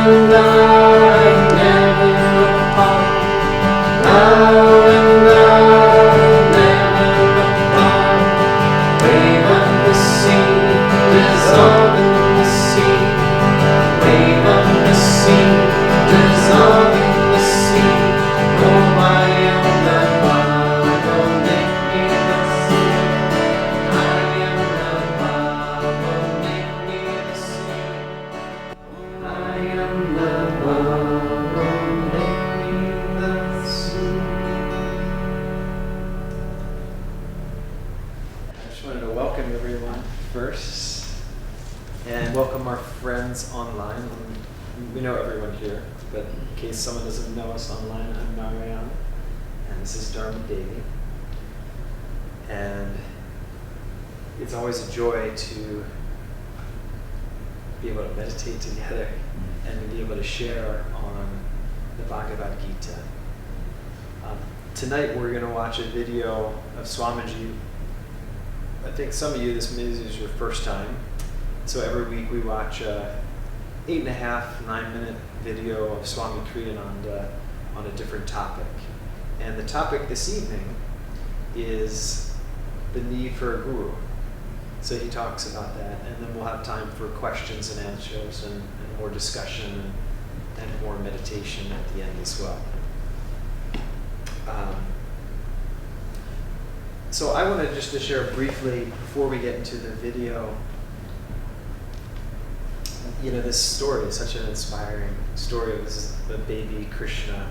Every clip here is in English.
and I never apart. Now and I never apart. Wave on the sea, dissolve in the sea. Wave on the sea, dissolve in the sea. Oh, I am the Bhagavad Gita. I am the Bhagavad Gita. I am the Bhagavad Gita. I just wanted to welcome everyone first, and welcome our friends online. We know everyone here, but in case someone doesn't know us online, I'm Marianne, and this is Dharma Devi. And it's always a joy to be able to meditate together and to be able to share on the Bhagavad Gita. Tonight we're going to watch a video of Swamiji. I think some of you, this maybe is your first time. So every week we watch a 8.5, 9-minute video of Swami Kriyananda on a different topic. And the topic this evening is the need for a guru. So he talks about that, and then we'll have time for questions and answers and more discussion and more meditation at the end as well. So I wanted just to share briefly, before we get into the video, this story is such an inspiring story. This is the baby Krishna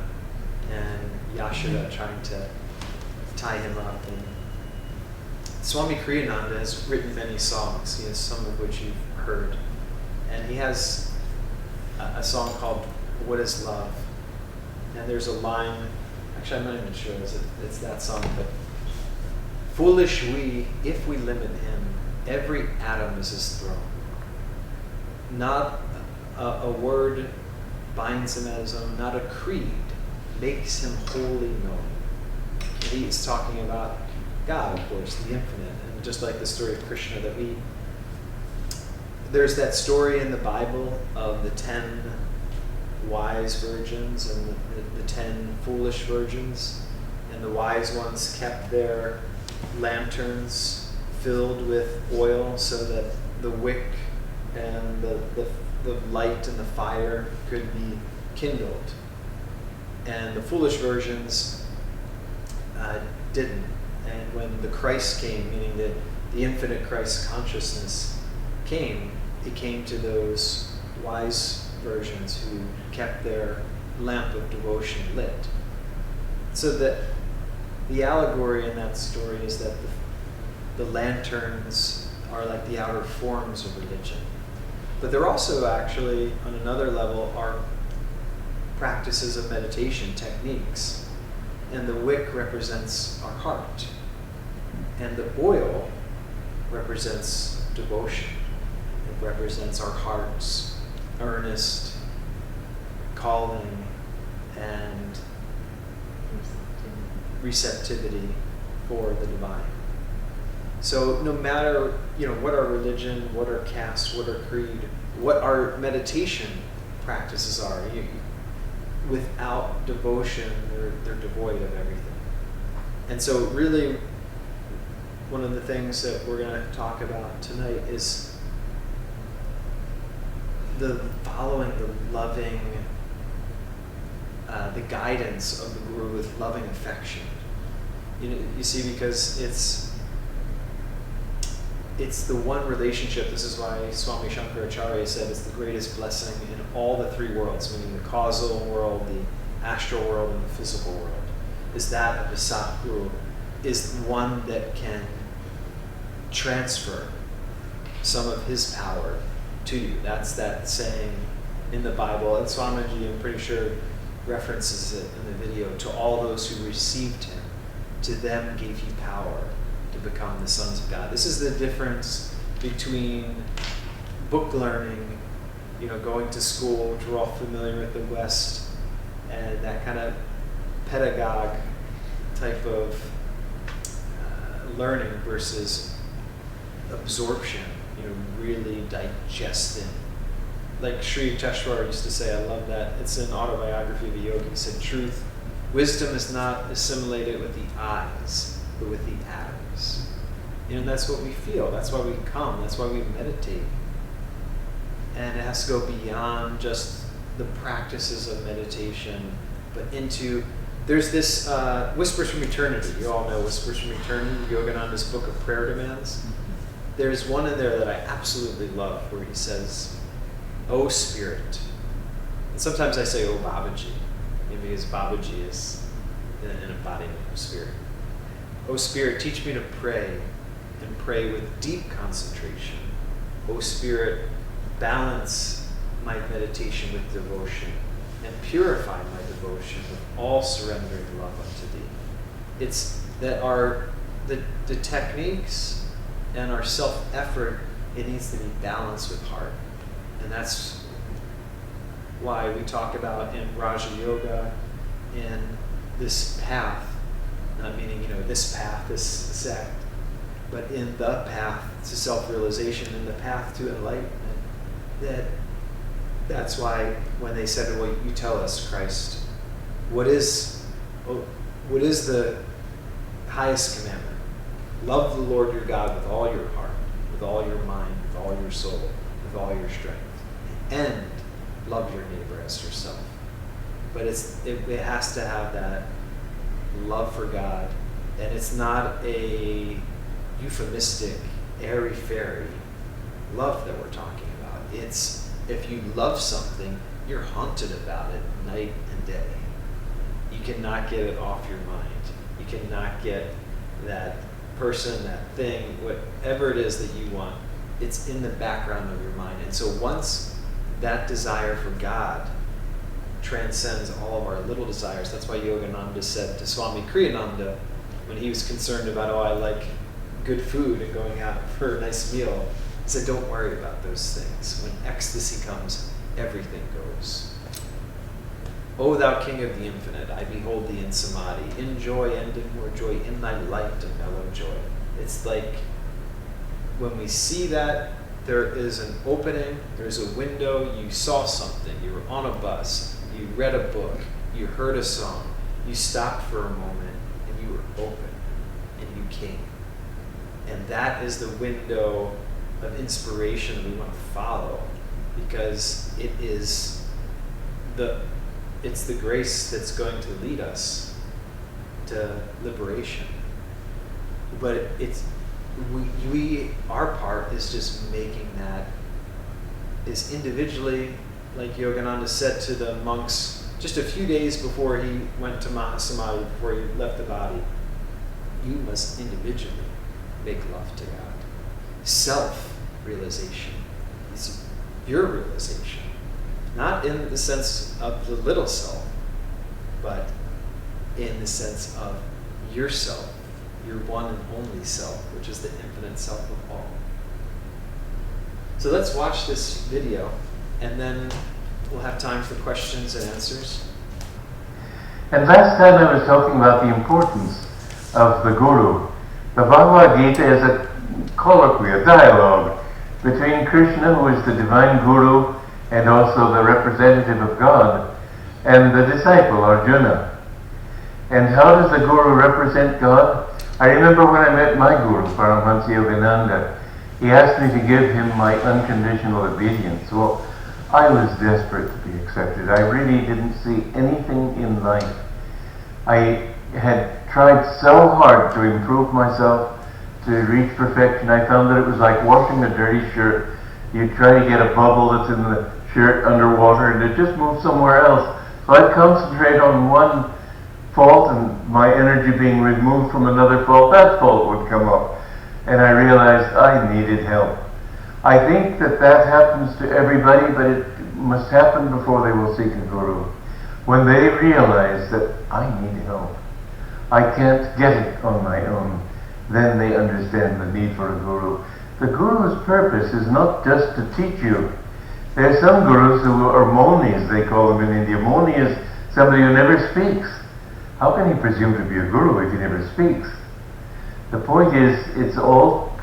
and Yashoda trying to tie him up. And Swami Kriyananda has written many songs, some of which you've heard. And he has a song called What is Love? And there's a line, actually I'm not even sure it's that song, but foolish we, if we limit him, every atom is his throne. Not a word binds him at his own, not a creed makes him wholly known. He's talking about God, of course, the infinite, and just like the story of Krishna there's that story in the Bible of the 10 wise virgins and the 10 foolish virgins, and the wise ones kept their lanterns filled with oil so that the wick and the light and the fire could be kindled. And the foolish virgins didn't. And when the Christ came, meaning that the infinite Christ consciousness came, it came to those wise virgins who kept their lamp of devotion lit. So that the allegory in that story is that the lanterns are like the outer forms of religion. But they're also actually, on another level, are practices of meditation techniques. And the wick represents our heart. And the oil represents devotion. It represents our heart's earnest calling and receptivity for the divine. So no matter what our religion, what our caste, what our creed, what our meditation practices are, without devotion, they're devoid of everything. And so really, one of the things that we're going to talk about tonight is the following the loving, the guidance of the Guru with loving affection. You see, because it's the one relationship. This is why Swami Shankaracharya said it's the greatest blessing in all the three worlds, meaning the causal world, the astral world, and the physical world, is that of the Satguru, is one that can transfer some of his power to you. That's that saying in the Bible, and Swamiji, I'm pretty sure, references it in the video, to all those who received him, to them gave he power to become the sons of God. This is the difference between book learning, going to school, which we're all familiar with the West, and that kind of pedagogue type of learning versus absorption, really digesting like Sri Yukteswar used to say, I love that. It's an autobiography of a yogi. He said, wisdom is not assimilated with the eyes, but with the atoms. And that's what we feel. That's why we come. That's why we meditate. And it has to go beyond just the practices of meditation, but into, there's this Whispers from Eternity. You all know Whispers from Eternity, Yogananda's book of prayer demands. There's one in there that I absolutely love where he says, "O Spirit." And sometimes I say, "O Babaji," because Babaji is an embodiment of Spirit. "O Spirit, teach me to pray, and pray with deep concentration. O Spirit, balance my meditation with devotion, and purify my devotion with all surrendering love unto thee." It's that the techniques and our self-effort, it needs to be balanced with heart. And that's why we talk about in Raja Yoga, in this path, not meaning, this path, this act, but in the path to self-realization, in the path to enlightenment, that's why when they said, well, you tell us, Christ, what is the highest commandment? Love the Lord your God with all your heart, with all your mind, with all your soul, with all your strength, and love your neighbor as yourself. But it has to have that love for God, and it's not a euphemistic, airy-fairy love that we're talking about. It's, if you love something, you're haunted about it night and day. You cannot get it off your mind. You cannot get that person, that thing, whatever it is that you want. It's in the background of your mind. And so once that desire for God transcends all of our little desires, that's why Yogananda said to Swami Kriyananda, when he was concerned about, I like good food and going out for a nice meal, he said, don't worry about those things. When ecstasy comes, everything goes. O thou King of the Infinite, I behold thee in samadhi, in joy and in more joy, in thy light and mellow joy. It's like when we see that, there is an opening, there's a window, you saw something, you were on a bus, you read a book, you heard a song, you stopped for a moment, and you were open, and you came. And that is the window of inspiration that we want to follow, because it's the grace that's going to lead us to liberation. But our part is just making that, is individually, like Yogananda said to the monks just a few days before he went to Mahasamadhi, before he left the body, you must individually make love to God. Self-realization is your realization. Not in the sense of the little self, but in the sense of yourself, your one and only self, which is the infinite self of all. So let's watch this video, and then we'll have time for questions and answers. And last time I was talking about the importance of the Guru. The Bhagavad Gita is a colloquy, a dialogue between Krishna, who is the divine Guru, and also the representative of God, and the disciple, Arjuna. And how does the Guru represent God? I remember when I met my Guru, Paramahansa Yogananda, he asked me to give him my unconditional obedience. Well, I was desperate to be accepted. I really didn't see anything in life. I had tried so hard to improve myself, to reach perfection. I found that it was like washing a dirty shirt. You try to get a bubble that's in the shirt underwater and it just moves somewhere else. So I'd concentrate on one fault, and my energy being removed from another fault, that fault would come up. And I realized I needed help. I think that happens to everybody, but it must happen before they will seek a Guru. When they realize that I need help, I can't get it on my own, then they understand the need for a Guru. The Guru's purpose is not just to teach you. There are some Gurus who are Monis, they call them in India. Moni is somebody who never speaks. How can he presume to be a Guru if he never speaks? The point is, it's all,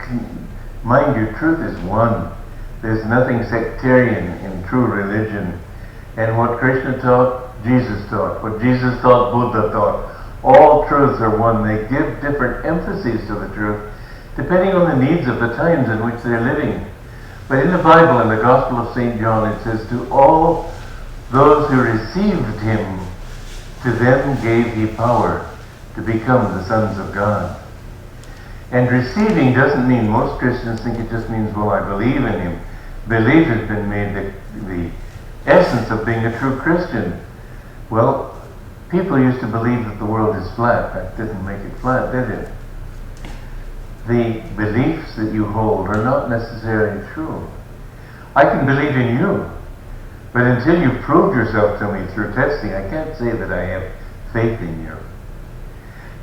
mind you, truth is one. There's nothing sectarian in true religion. And what Krishna taught, Jesus taught. What Jesus taught, Buddha taught. All truths are one. They give different emphases to the truth, depending on the needs of the times in which they're living. But in the Bible, in the Gospel of St. John, it says, to all those who received him, to them gave he power to become the sons of God. And receiving doesn't mean, most Christians think it just means, well, I believe in him. Belief has been made the essence of being a true Christian. Well, people used to believe that the world is flat. That didn't make it flat, did it? The beliefs that you hold are not necessarily true. I can believe in you, but until you've proved yourself to me through testing, I can't say that I have faith in you.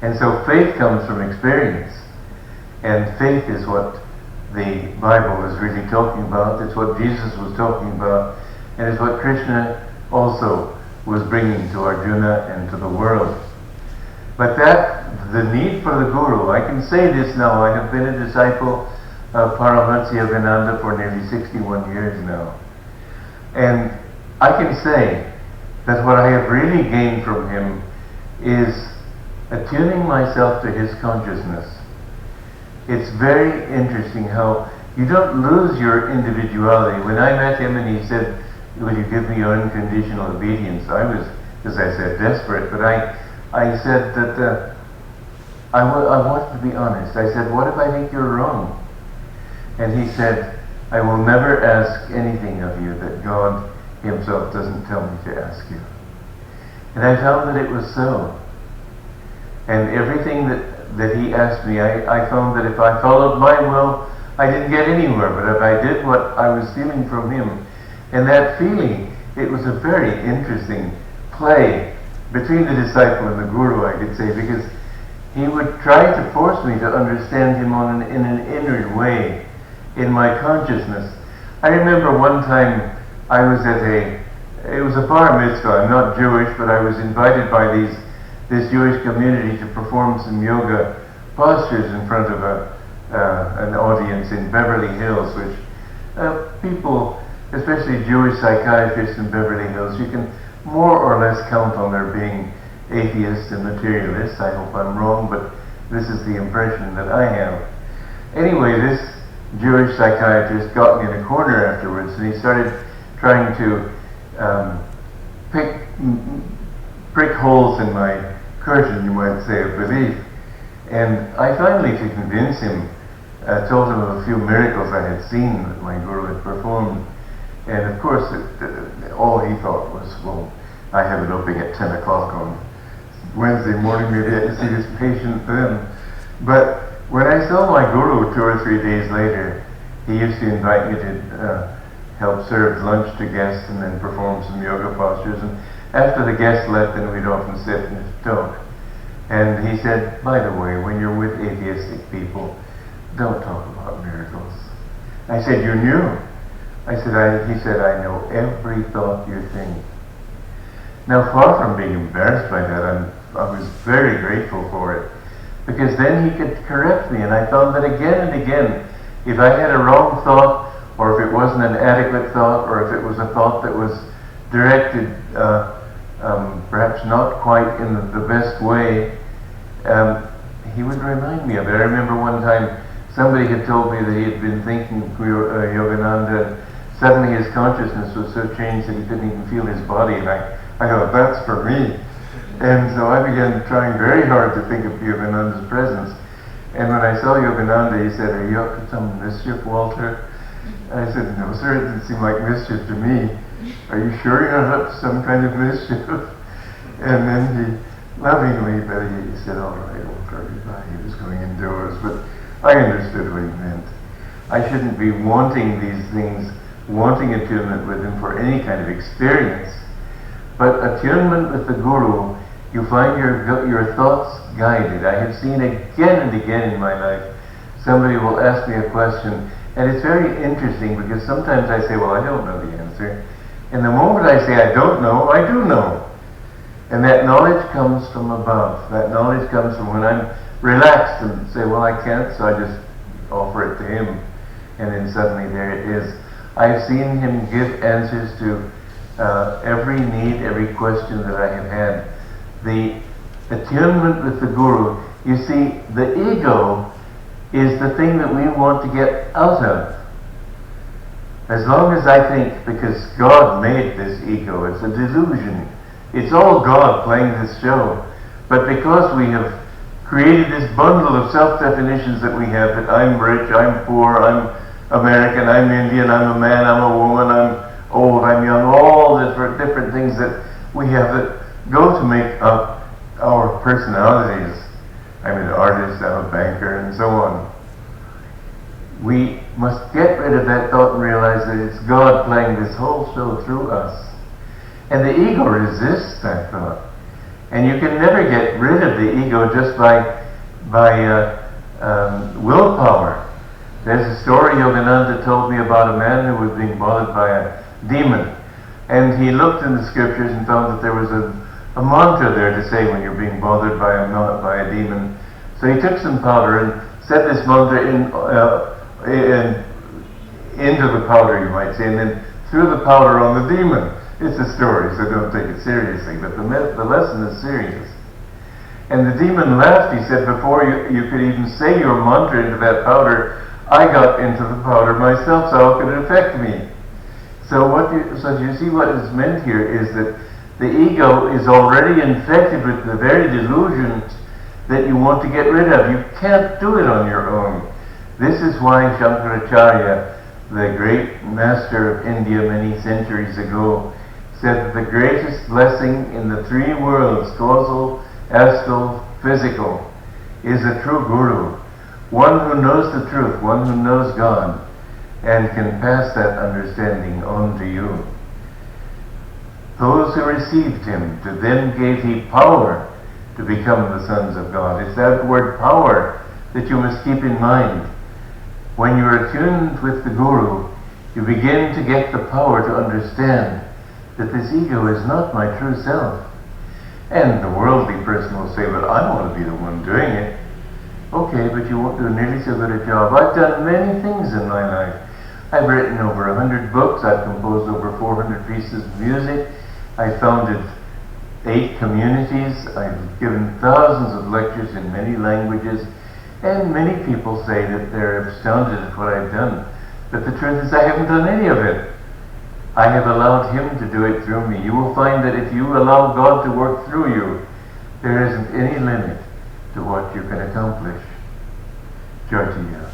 And so faith comes from experience. And faith is what the Bible is really talking about. It's what Jesus was talking about. And it's what Krishna also was bringing to Arjuna and to the world. But the need for the Guru, I can say this now, I have been a disciple of Paramahansa Yogananda for nearly 61 years now. And I can say that what I have really gained from him is attuning myself to his consciousness. It's very interesting how you don't lose your individuality. When I met him and he said, will you give me your unconditional obedience? I was, as I said, desperate, but I said that I wanted to be honest. I said, what if I think you're wrong? And he said, I will never ask anything of you that God himself doesn't tell me to ask you. And I found that it was so. And everything that he asked me, I found that if I followed my will, I didn't get anywhere. But if I did what I was feeling from him, and that feeling, it was a very interesting play between the disciple and the Guru, I could say, because he would try to force me to understand him in an inner way, in my consciousness. I remember one time I was at it was a bar mitzvah. I'm not Jewish, but I was invited by this Jewish community to perform some yoga postures in front of an audience in Beverly Hills, which people, especially Jewish psychiatrists in Beverly Hills, you can more or less count on their being atheists and materialists. I hope I'm wrong, but this is the impression that I have. Anyway, this Jewish psychiatrist got me in a corner afterwards, and he started trying to prick holes in my curtain, you might say, of belief. And I finally, to convince him, told him of a few miracles I had seen that my Guru had performed. And of course, all he thought was, well, I have it opening at 10 o'clock on Wednesday morning, maybe I can see this patient then. But when I saw my Guru 2 or 3 days later, he used to invite me to help serve lunch to guests and then perform some yoga postures. And after the guests left, then we'd often sit and talk. And he said, by the way, when you're with atheistic people, don't talk about miracles. I said, you knew? He said, I know every thought you think. Now, far from being embarrassed by that, I was very grateful for it, because then he could correct me, and I found that again and again, if I had a wrong thought, or if it wasn't an adequate thought, or if it was a thought that was directed perhaps not quite in the best way, he would remind me of it. I remember one time somebody had told me that he had been thinking of Yogananda, and suddenly his consciousness was so changed that he couldn't even feel his body, and I thought, that's for me. And so I began trying very hard to think of Yogananda's presence. And when I saw Yogananda, he said, are you up to some mischief, Walter? I said, no, sir, it didn't seem like mischief to me. Are you sure you're not up to some kind of mischief? And then he lovingly, but he said, all right, Walter, goodbye. He was going indoors, but I understood what he meant. I shouldn't be wanting these things, wanting attunement with him for any kind of experience. But attunement with the Guru, you find your thoughts guided. I have seen again and again in my life, somebody will ask me a question, and it's very interesting because sometimes I say, well, I don't know the answer. And the moment I say I don't know, I do know. And that knowledge comes from above. That knowledge comes from when I'm relaxed and say, well, I can't, so I just offer it to him. And then suddenly there it is. I've seen him give answers to every need, every question that I have had. The attunement with the Guru, you see, the ego is the thing that we want to get out of. As long as I think, because God made this ego, it's a delusion. It's all God playing this show. But because we have created this bundle of self-definitions that we have, that I'm rich, I'm poor, I'm American, I'm Indian, I'm a man, I'm a woman, I'm old, I'm young, all the different things that we have that go to make up our personalities. I'm an artist, I'm a banker, and so on. We must get rid of that thought and realize that it's God playing this whole show through us. And the ego resists that thought. And you can never get rid of the ego just by willpower. There's a story Ananda told me about a man who was being bothered by a demon. And he looked in the scriptures and found that there was a mantra there to say when you're being bothered by a demon. So he took some powder and set this mantra into the powder, you might say, and then threw the powder on the demon. It's a story, so don't take it seriously, but the lesson is serious. And the demon laughed. He said, before you could even say your mantra into that powder, I got into the powder myself, so how could it affect me? So you see what is meant here is that the ego is already infected with the very delusions that you want to get rid of. You can't do it on your own. This is why Shankaracharya, the great master of India many centuries ago, said that the greatest blessing in the three worlds, causal, astral, physical, is a true guru. One who knows the truth, one who knows God, and can pass that understanding on to you. Those who received him, to them gave he power to become the sons of God. It's that word power that you must keep in mind. When you're attuned with the Guru, you begin to get the power to understand that this ego is not my true self. And the worldly person will say, well, I want to be the one doing it. Okay, but you won't do nearly so good a job. I've done many things in my life. I've written over 100 books. I've composed over 400 pieces of music. I founded 8 communities. I've given thousands of lectures in many languages. And many people say that they're astounded at what I've done. But the truth is I haven't done any of it. I have allowed him to do it through me. You will find that if you allow God to work through you, there isn't any limit to what you can accomplish. Joy to you.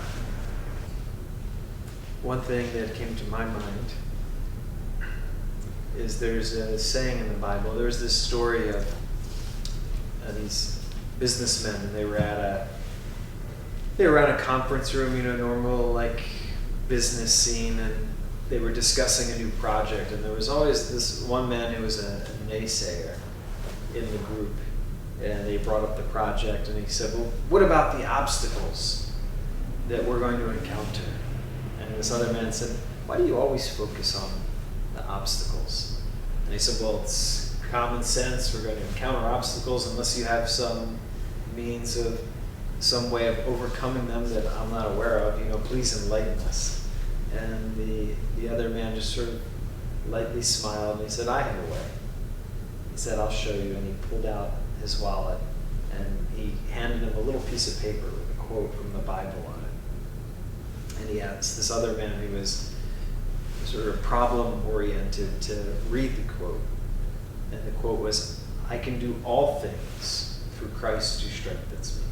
One thing that came to my mind is there's a saying in the Bible. There's this story of these businessmen, and they were at a conference room, normal like business scene, and they were discussing a new project, and there was always this one man who was a naysayer in the group, and they brought up the project, and he said, well, what about the obstacles that we're going to encounter? And this other man said, why do you always focus on the obstacles? And he said, well, it's common sense. We're going to encounter obstacles unless you have some means of, some way of overcoming them that I'm not aware of. Please enlighten us. And the other man just sort of lightly smiled, and he said, I have a way. He said, I'll show you. And he pulled out his wallet, and he handed him a little piece of paper with a quote from the Bible on it. And he asked this other man, who was sort of problem-oriented, to read the quote. And the quote was, I can do all things through Christ who strengthens me.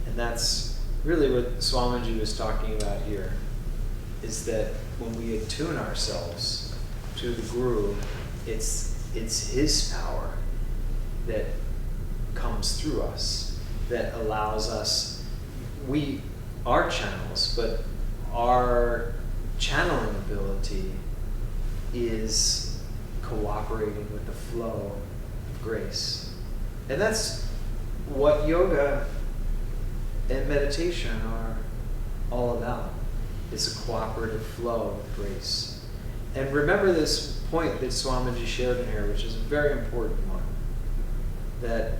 And that's really what Swamiji was talking about here, is that when we attune ourselves to the Guru, it's his power that comes through us, that allows us, we are channels, but our channeling ability is cooperating with the flow of grace. And that's what yoga and meditation are all about. It's a cooperative flow of grace. And remember this point that Swamiji shared in here, which is a very important one, that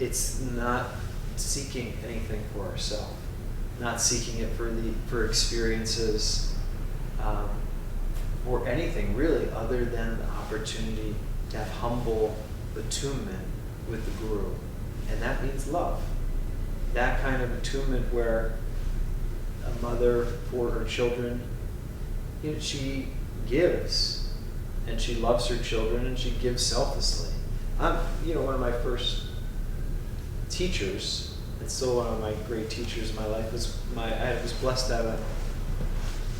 it's not seeking anything for ourselves. not seeking it for experiences, or anything really other than the opportunity to have humble attunement with the Guru. And that means love. That kind of attunement where a mother for her children, she gives, and she loves her children, and she gives selflessly. One of my first teachers, and still one of my great teachers in my life, I was blessed to have a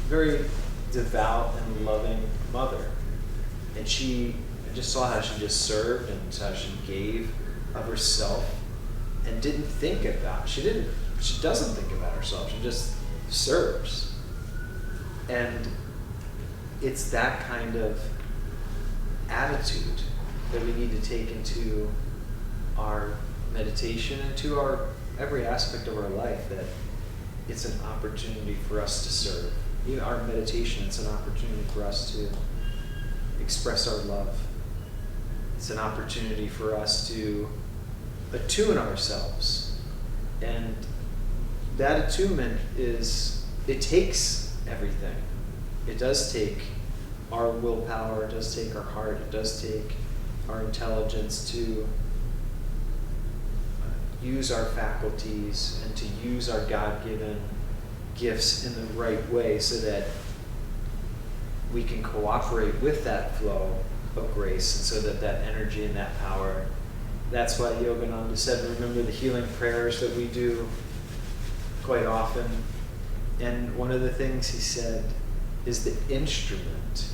very devout and loving mother. And I just saw how she just served and how she gave of herself and didn't think about, she doesn't think about herself, she just serves. And it's that kind of attitude that we need to take into our meditation and to our every aspect of our life, that it's an opportunity for us to serve. Even our meditation, it's an opportunity for us to express our love. It's an opportunity for us to attune ourselves. And that attunement it takes everything. It does take our willpower, it does take our heart, it does take our intelligence to use our faculties and to use our God-given gifts in the right way so that we can cooperate with that flow of grace, and so that energy and that power. That's why Yogananda said, remember the healing prayers that we do quite often. And one of the things he said is the instrument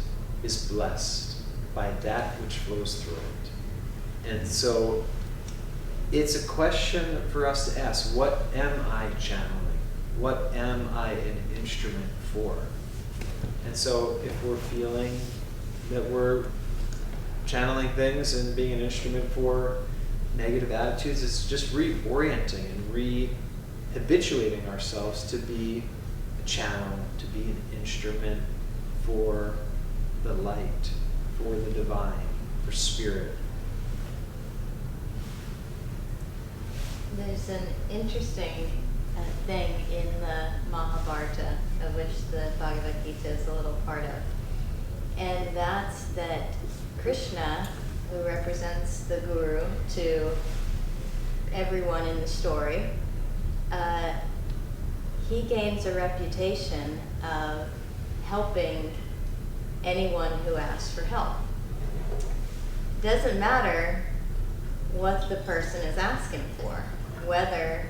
is blessed by that which flows through it. And so it's a question for us to ask, what am I channeling? What am I an instrument for? And so if we're feeling that we're channeling things and being an instrument for negative attitudes, it's just reorienting and re-habituating ourselves to be a channel, to be an instrument for the light, for the divine, for spirit. There's an interesting thing in the Mahabharata, of which the Bhagavad Gita is a little part of. And that's that Krishna, who represents the Guru to everyone in the story, he gains a reputation of helping anyone who asks for help. Doesn't matter what the person is asking for, whether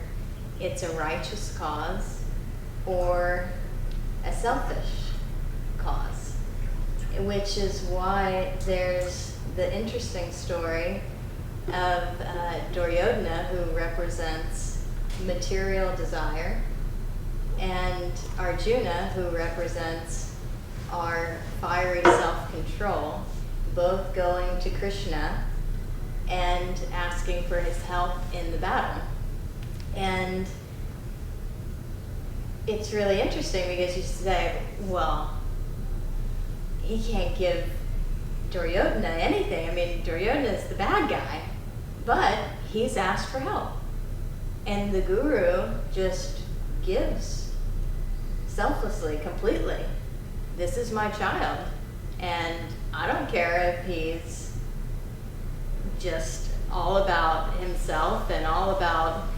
it's a righteous cause or a selfish cause, which is why there's the interesting story of Duryodhana, who represents material desire, and Arjuna, who represents our fiery self-control, both going to Krishna and asking for his help in the battle. And it's really interesting because you say, well, he can't give Duryodhana anything. I mean, Duryodhana is the bad guy, but he's asked for help. And the Guru just gives selflessly, completely. This is my child, and I don't care if he's just all about himself and all about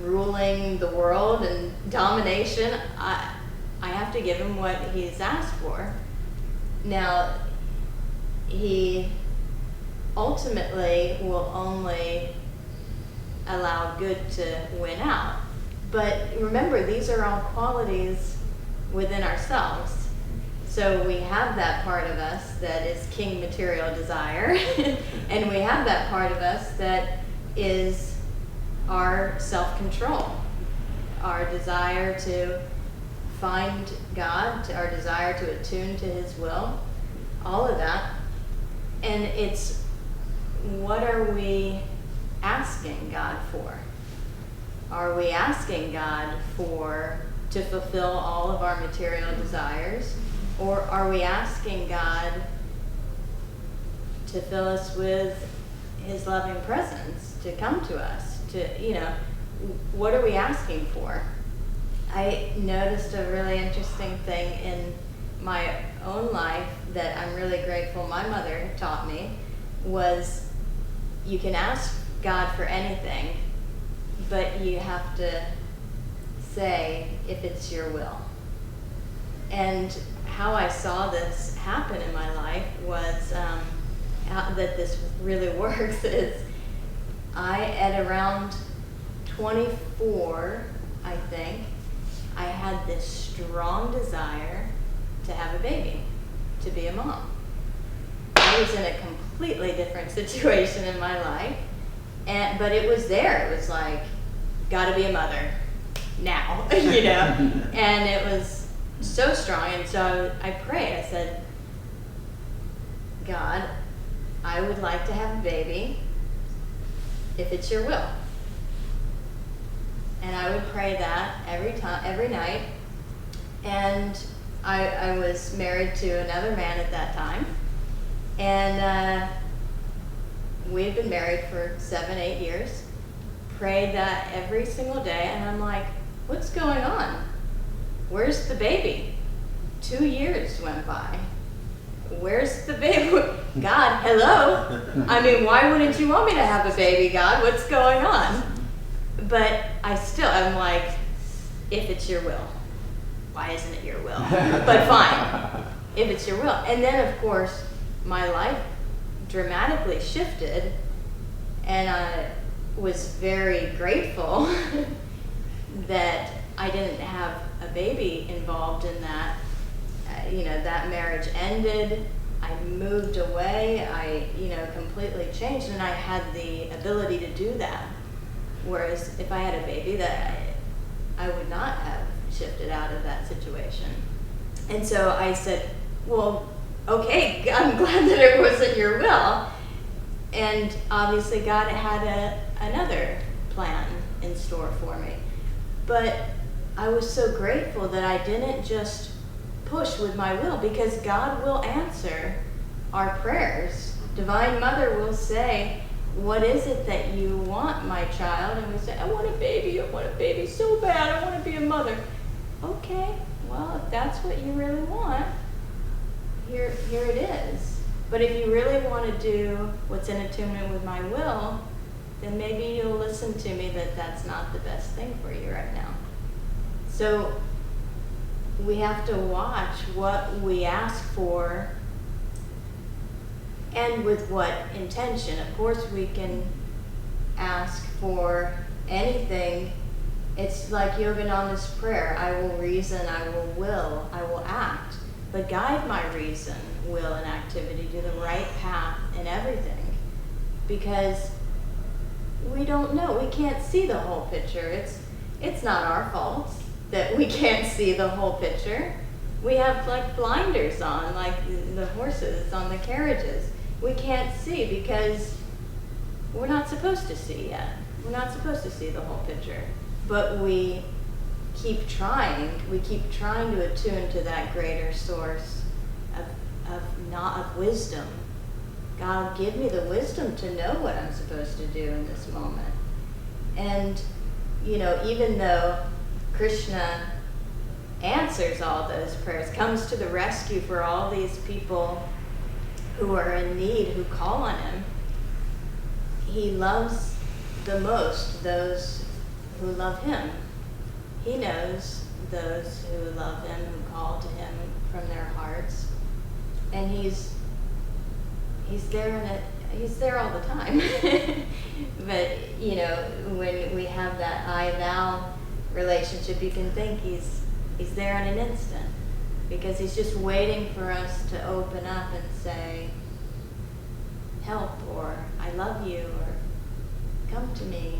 ruling the world and domination. I have to give him what he's asked for. Now, he ultimately will only allow good to win out. But remember, these are all qualities within ourselves. So we have that part of us that is king material desire, and we have that part of us that is our self-control, our desire to find God, our desire to attune to his will, all of that. And it's, what are we asking God for? Are we asking God to fulfill all of our material desires? Or are we asking God to fill us with his loving presence, to come to us, what are we asking for? I noticed a really interesting thing in my own life that I'm really grateful my mother taught me was you can ask God for anything, but you have to say if it's your will. And how I saw this happen in my life was that this really works is at around 24, I think, I had this strong desire to have a baby, to be a mom. I was in a completely different situation in my life, but it was there. It was like, gotta be a mother now, you know? And it was so strong. And so I prayed. I said, God, I would like to have a baby if it's your will. And I would pray that every night. And I was married to another man at that time. And we had been married for 7-8 years. Prayed that every single day. And I'm like, what's going on? Where's the baby? 2 years went by. Where's the baby? God, hello? I mean, why wouldn't you want me to have a baby, God? What's going on? But I'm like, if it's your will. Why isn't it your will? But fine, if it's your will. And then, of course, my life dramatically shifted, and I was very grateful that I didn't have a baby involved in that. That marriage ended. I moved away. I, completely changed, and I had the ability to do that. Whereas if I had a baby, that I would not have shifted out of that situation. And so I said, well, okay, I'm glad that it wasn't your will. And obviously God had another plan in store for me. But I was so grateful that I didn't just push with my will, because God will answer our prayers. Divine Mother will say, what is it that you want, my child? And we say, I want a baby so bad, I want to be a mother. Okay, well, if that's what you really want, here it is. But if you really want to do what's in attunement with my will, then maybe you'll listen to me that that's not the best thing for you right now. So we have to watch what we ask for and with what intention. Of course, we can ask for anything. It's like Yogananda's prayer, I will reason, I will, I will act. But guide my reason, will, and activity to the right path in everything. Because we don't know, we can't see the whole picture. It's not our fault that we can't see the whole picture. We have like blinders on, like the horses on the carriages. We can't see because we're not supposed to see yet. We're not supposed to see the whole picture. But we keep trying. We keep trying to attune to that greater source of wisdom. God, give me the wisdom to know what I'm supposed to do in this moment. And, even though Krishna answers all those prayers, comes to the rescue for all these people who are in need, who call on him, he loves the most those who love him. He knows those who love him, who call to him from their hearts. And he's there he's there all the time. But, when we have that I-thou relationship, you can think he's there in an instant, because he's just waiting for us to open up and say, help, or I love you, or come to me.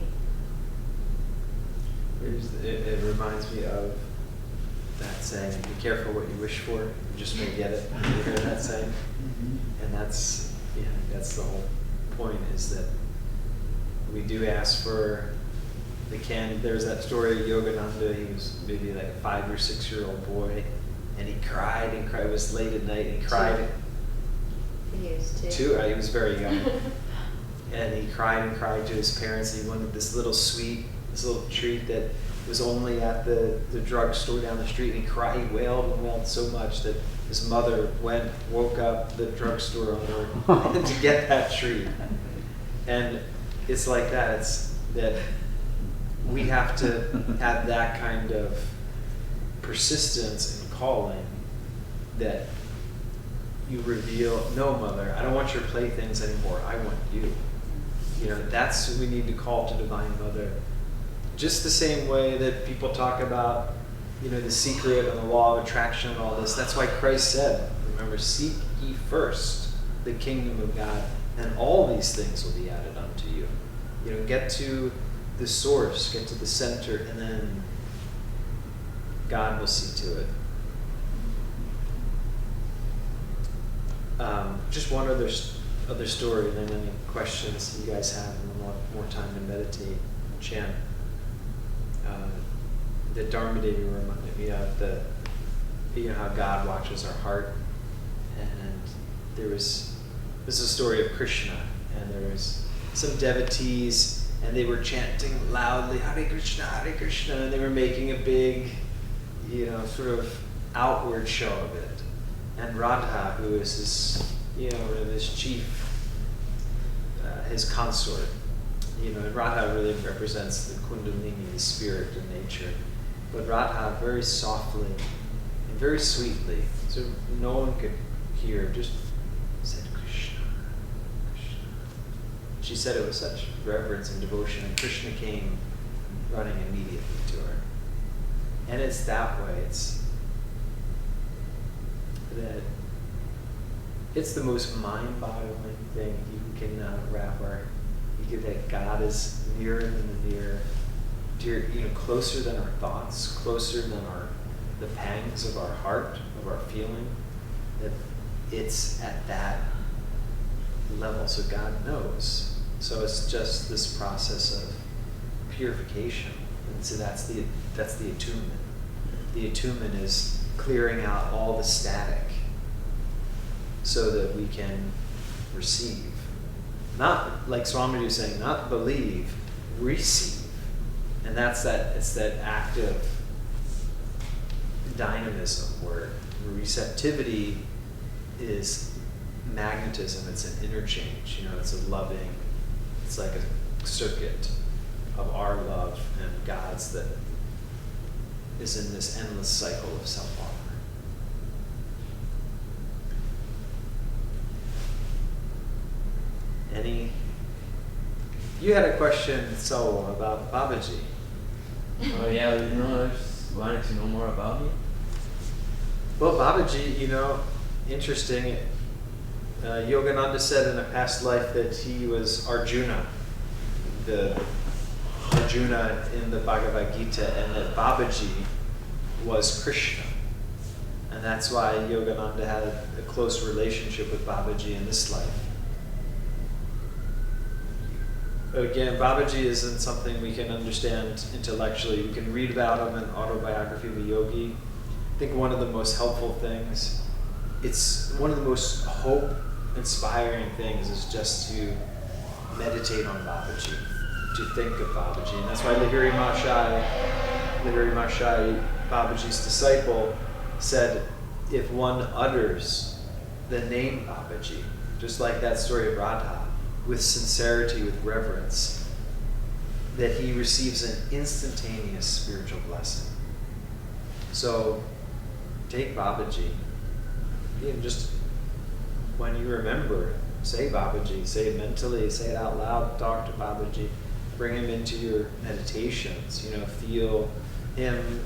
It reminds me of that saying, be careful what you wish for, you just may get it. You hear that saying? And that's the whole point, is that we do ask for the candy. There's that story of Yogananda. He was maybe like a 5 or 6 year old boy, and he cried and cried. It was late at night, and he cried. He was two. He was very young. And he cried and cried to his parents. He wanted this little treat that was only at the drugstore down the street, and he wailed so much that his mother woke up the drugstore owner to get that tree. And it's like that. It's that we have to have that kind of persistence and calling that you reveal, no, mother, I don't want your playthings anymore. I want you. You know, that's what we need to call to Divine Mother. Just the same way that people talk about, you know, the secret and the law of attraction and all this. That's why Christ said, remember, seek ye first the kingdom of God, and all these things will be added unto you. You know, get to the source, get to the center, and then God will see to it. Just one other story, and then any questions you guys have, and we'll have more time to meditate and chant. The Dharma Devi reminded me of how God watches our heart. And this is a story of Krishna, and there was some devotees, and they were chanting loudly, Hare Krishna, and they were making a big, you know, sort of outward show of it. And Radha, who is his, you know, his chief, his consort, you know, and Radha really represents the Kundalini, the spirit of nature. But Radha, very softly and very sweetly, so no one could hear, just said Krishna, Krishna. She said it with such reverence and devotion, and Krishna came running immediately to her. And it's that way. It's the most mind-boggling thing you can wrap that God is nearer than the near, dear, you know, closer than our thoughts, closer than the pangs of our heart, of our feeling. That it's at that level, so God knows. So it's just this process of purification, and so that's the attunement. The attunement is clearing out all the static, so that we can receive. Not, like Swamiji was saying, not believe, receive. And it's that active dynamism where receptivity is magnetism, it's an interchange, you know, it's like a circuit of our love and God's that is in this endless cycle of self-offer. You had a question, so about Babaji. Oh yeah, you know, I just wanted to know more about him. Well, Babaji, you know, interesting. Yogananda said in a past life that he was Arjuna, the Arjuna in the Bhagavad Gita, and that Babaji was Krishna. And that's why Yogananda had a close relationship with Babaji in this life. Again, Babaji isn't something we can understand intellectually. We can read about him in Autobiography of a Yogi. I think one of the most helpful things, it's one of the most hope-inspiring things is just to meditate on Babaji, to think of Babaji. And that's why Lahiri Mahashai, Babaji's disciple, said, if one utters the name Babaji, just like that story of Radha, with sincerity, with reverence, that he receives an instantaneous spiritual blessing. So take Babaji. Even just when you remember, say Babaji, say it mentally, say it out loud, talk to Babaji, bring him into your meditations, you know, feel him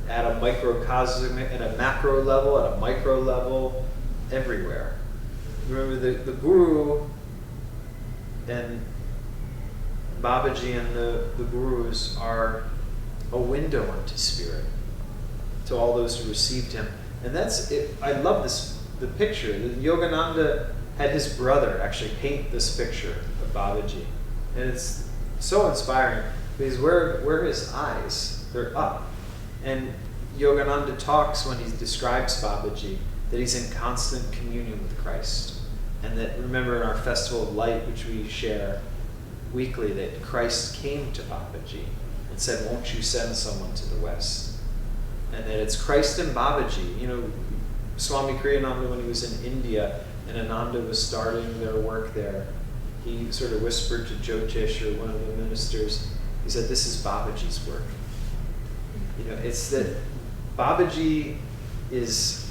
at a microcosm, at a macro level, at a micro level, everywhere. Remember the Guru and Babaji and the Gurus are a window into spirit to all those who received him. And that's it. I love the picture. Yogananda had his brother actually paint this picture of Babaji. And it's so inspiring because where are his eyes? They're up. And Yogananda talks when he describes Babaji that he's in constant communion with Christ. And that, remember, in our Festival of Light, which we share weekly, that Christ came to Babaji and and said, "Won't you send someone to the West?" And that it's Christ and Babaji. You know, Swami Kriyananda, when he was in India and Ananda was starting their work there, he sort of whispered to Jyotish, or one of the ministers, he said, "This is Babaji's work." You know, it's that Babaji is,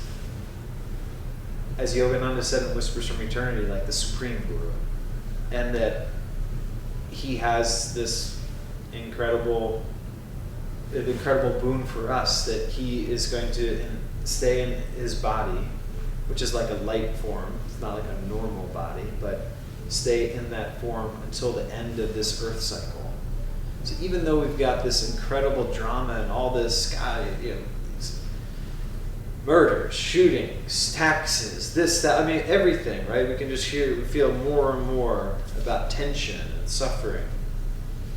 as Yogananda said in Whispers from Eternity, like the supreme guru. And that he has this incredible boon for us, that he is going to stay in his body, which is like a light form. It's not like a normal body, but stay in that form until the end of this earth cycle. So even though we've got this incredible drama and all this, these murders, shootings, taxes, this, that, I mean, everything, right? We can just feel more and more about tension and suffering.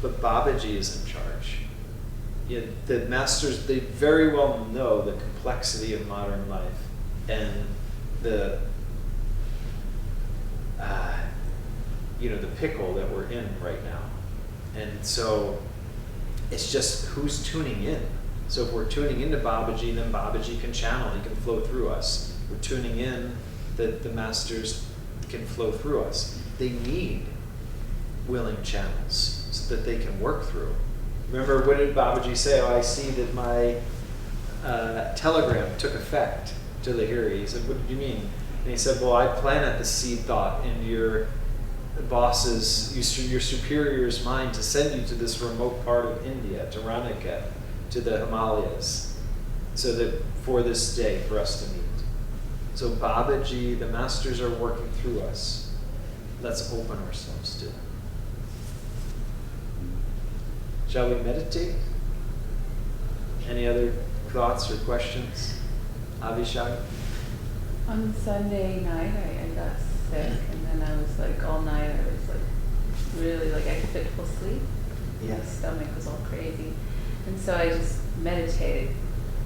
But Babaji is in charge. The masters, they very well know the complexity of modern life and the pickle that we're in right now. And so it's just who's tuning in. So if we're tuning into Babaji, then Babaji can channel, he can flow through us. We're tuning in, that the masters can flow through us. They need willing channels so that they can work through. Remember, what did Babaji say? "Oh, I see that my telegram took effect," to Lahiri. He said, "What did you mean?" And he said, "Well, I planted the seed thought in your boss's, your superior's mind to send you to this remote part of India, to Ranaka, to the Himalayas, so that for this day, for us to meet." So Babaji, the masters are working through us. Let's open ourselves to them. Shall we meditate? Any other thoughts or questions? Avishai? On Sunday night, I got sick, and then I was like, all night, I was like, really, like, I couldn't fall asleep. Yeah. My stomach was all crazy. And so I just meditated.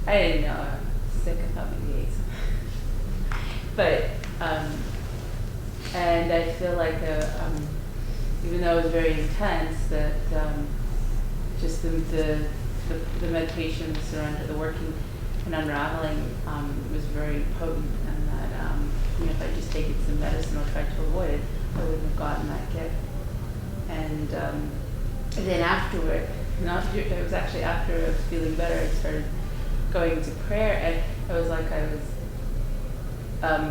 I didn't know I was sick, I thought maybe I ate something. But, and I feel like, even though it was very intense, that just the meditation, the surrender, the working and unraveling was very potent, and that if I just taken some medicine or tried to avoid it, I wouldn't have gotten that gift. And then afterward, it was actually after I was feeling better, I started going to prayer, and it was like I was,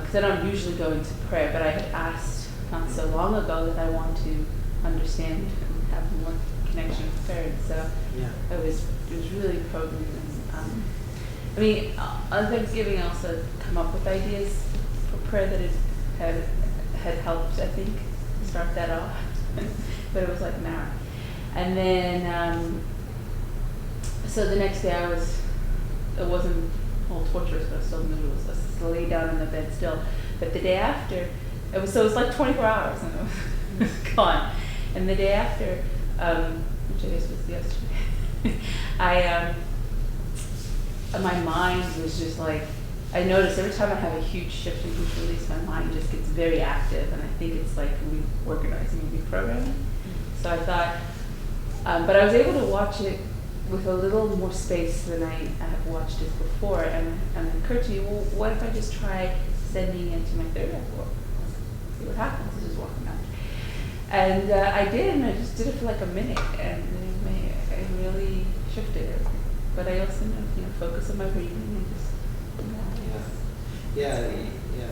because I don't usually go into prayer, but I had asked not so long ago that I want to understand and have more connection with prayer, and so Yeah. it was really potent. And, on Thanksgiving I also come up with ideas for prayer that had helped, I think, start that off. But it was like an hour. And then, so the next day it wasn't all torturous, but I was still miserable. So I still lay down in the bed still. But the day after, it was like 24 hours and it was gone. And the day after, which I guess was yesterday, my mind was just like, I noticed every time I have a huge shift and huge release, my mind just gets very active, and I think it's like reorganizing and reprogramming. So I thought, but I was able to watch it with a little more space than I have watched it before, and it occurred to me, well, what if I just try sending it to my third eye world? See what happens, just walking out. And I did, and I just did it for like a minute, and it really shifted everything. But I also focus on my breathing and just. Yeah,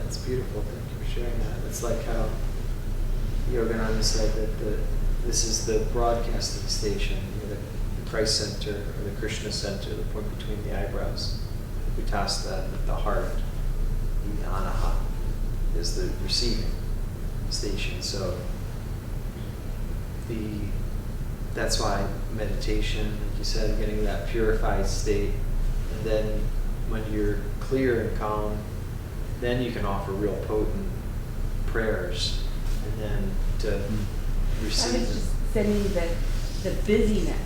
it's beautiful. Thank you for sharing that. It's like how Yogananda said that this is the broadcasting station, the Christ center or the Krishna center, the point between the eyebrows. We toss the heart, the anaha, is the receiving station. So that's why meditation, like you said, getting that purified state, and then when you're clear and calm, then you can offer real potent prayers, and then to receive. I was just sending the busyness.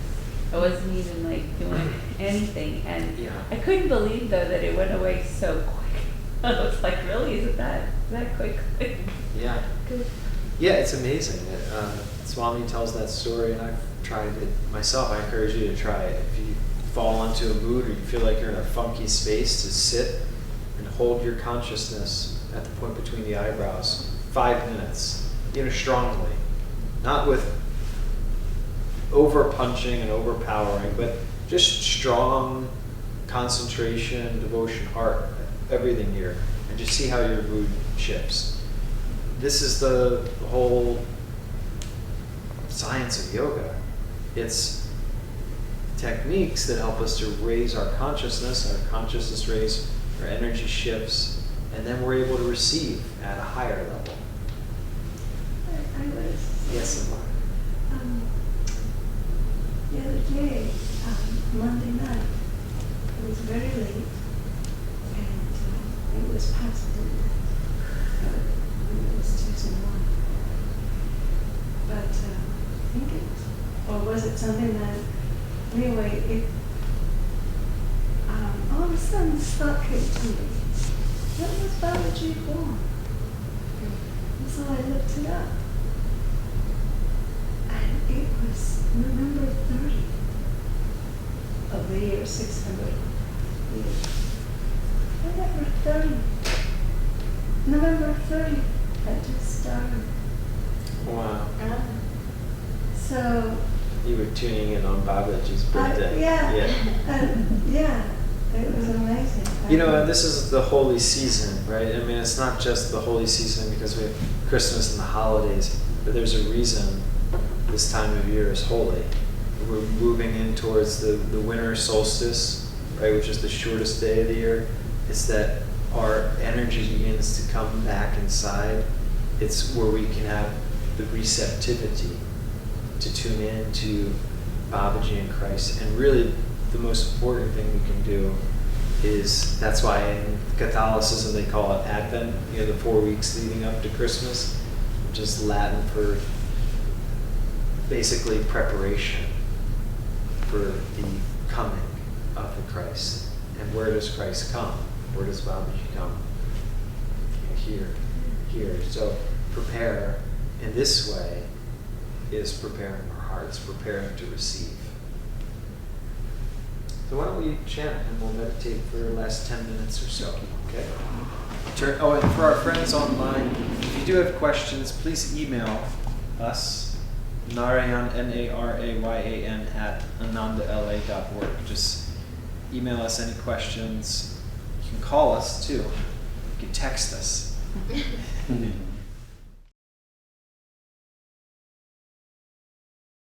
I wasn't even like doing anything, and I couldn't believe though that it went away so quick. I was like, really, is it that quick? Yeah. Good. Yeah, it's amazing that Swami tells that story, and I've tried it myself. I encourage you to try it. If you fall into a mood or you feel like you're in a funky space, to sit and hold your consciousness at the point between the eyebrows, 5 minutes, strongly, not with over punching and overpowering, but just strong concentration, devotion, heart, everything here, and just see how your mood shifts. This is the whole science of yoga. It's techniques that help us to raise our consciousness raise, our energy shifts, and then we're able to receive at a higher level. I was. Yes, Amar. The other day, Monday night, it was very late, and it was past midnight. It was Tuesday morning. But I think it was, or was it something that, anyway, all of a sudden this thought came to me. What was Babaji born? And so I looked it up. And it was November 30 of the year 600 years. November 30 had just started. Wow. So You were tuning in on Babaji's birthday. yeah, it was amazing. And this is the holy season, right? I mean, it's not just the holy season because we have Christmas and the holidays, but there's a reason this time of year is holy. We're moving in towards the winter solstice, right, which is the shortest day of the year. It's that our energy begins to come back inside. It's where we can have the receptivity to tune in to Babaji and Christ. And really, the most important thing we can do is, that's why in Catholicism they call it Advent, the 4 weeks leading up to Christmas, which is Latin for basically preparation for the coming of the Christ. And where does Christ come? Where does Babaji come? Here. So prepare in this way is preparing our hearts, preparing to receive. So why don't we chant and we'll meditate for the last 10 minutes or so, okay? And for our friends online, if you do have questions, please email us, Narayan, Narayan, @anandala.org. Just email us any questions. You can call us too. You can text us.